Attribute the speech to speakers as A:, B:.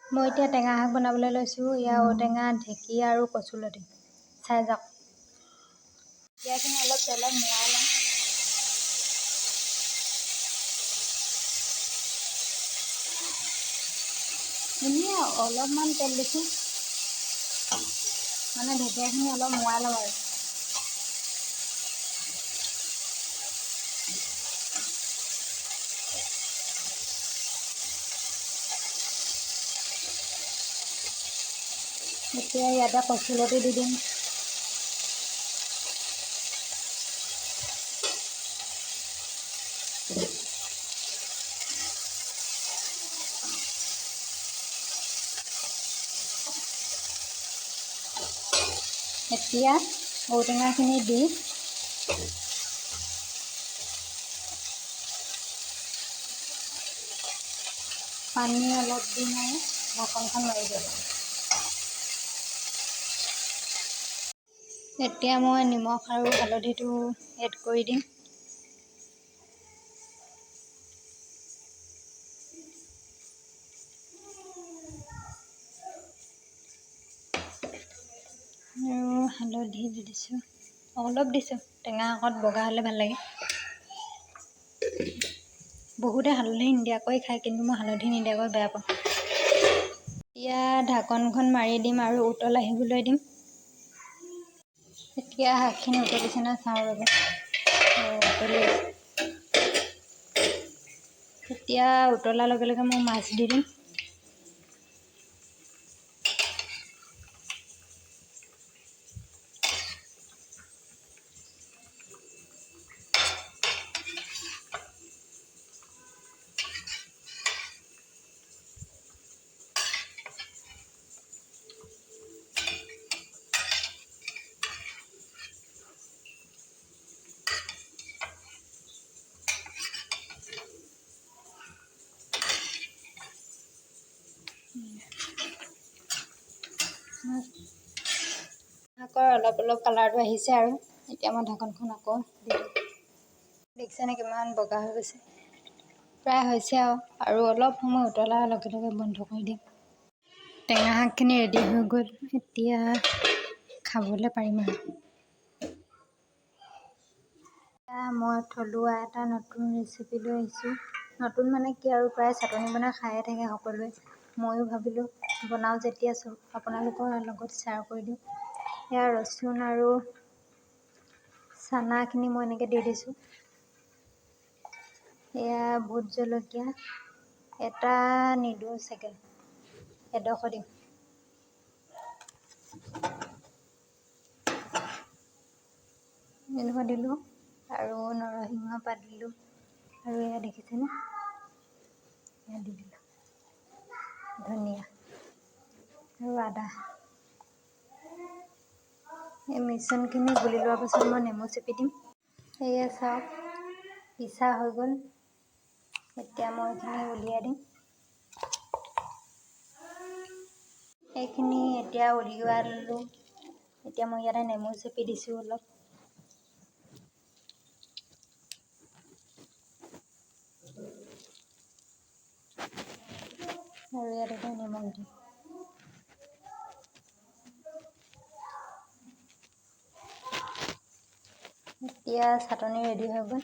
A: মই এতিয়া টেঙা শাক বনাবলৈ লৈছোঁ। ইয়াৰ ঔটেঙা, ঢেঁকীয়া আৰু কচুলতি। চাই যাওক। ইয়াখিনি অলপ তেলত মোৱাই লওঁ। এনেই অলপমান তেল দিছোঁ, মানে ঢেঁকীয়াখিনি অলপ মোৱাই লওঁ আৰু। এতিয়া ইয়াতে কচুলতি দি দিম। এতিয়া ঔটেঙাখিনি দি পানী অলপ দিম আৰু ঢাকনখন মাৰি দিম। এতিয়া মই নিমখ আৰু হালধিটো এড কৰি দিম। আৰু হালধি দি দিছোঁ, অলপ দিছোঁ। টেঙা শাকত বগা হ'লে ভাল লাগে। বহুতে হালধি নিদিয়াকৈ খায়, কিন্তু মই হালধি নিদিয়াকৈ বেয়া পাওঁ। এতিয়া ঢাকনখন মাৰি দিম আৰু উতল আহিবলৈ দিম। এতিয়া শাকখিনি উতলিছে নে চাওঁ ৰ'ব। উতলি আছে। এতিয়া উতলাৰ লগে লগে মই মাছ দি দিম। শাকৰ অলপ অলপ কালাৰটো আহিছে আৰু এতিয়া মই ঢাকনখন আকৌ দি দিম। দেখিছেনে কিমান বগা হৈ গৈছে? প্ৰায় হৈছে আৰু অলপ সময় উতলাৰ লগে লগে বন্ধ কৰি দিম। টেঙা শাকখিনি ৰেডি হৈ গ'ল। এতিয়া খাবলৈ পাৰিম আৰু। মই থলুৱা এটা নতুন ৰেচিপি লৈ আহিছোঁ। নতুন মানে কি আৰু প্ৰায় চাটনি বনাই খায়ে থাকে সকলোৱে। ময়ো ভাবিলোঁ বনাওঁ যেতিয়া আপোনালোকৰ লগত শ্বেয়াৰ কৰি দিওঁ। এয়া ৰচুন আৰু চানাখিনি মই এনেকৈ দি দিছোঁ। এয়া ভোট জলকীয়া এটা নিদিওঁ চাগে, এডোখৰ দিম। এডোখৰ দিলোঁ আৰু নৰসিংহ পাত দিলোঁ আৰু এয়া দেখিছেনে, এয়া দি দিলোঁ ধনিয়া আৰু আদা। এই মিশ্ৰণখিনি গুলি লোৱাৰ পাছত মই নেমু চেপি দিম। এয়া চাওক, পিছা হৈ গ'ল। এতিয়া মই এইখিনি উলিয়াই দিম। এইখিনি এতিয়া উলিয়াই ল'লোঁ। এতিয়া মই ইয়াতে নেমু চেপি দিছোঁ অলপ। আৰু ইয়াত এটা নিমখ দিম। এতিয়া চাটনি ৰেডি হৈ গ'ল।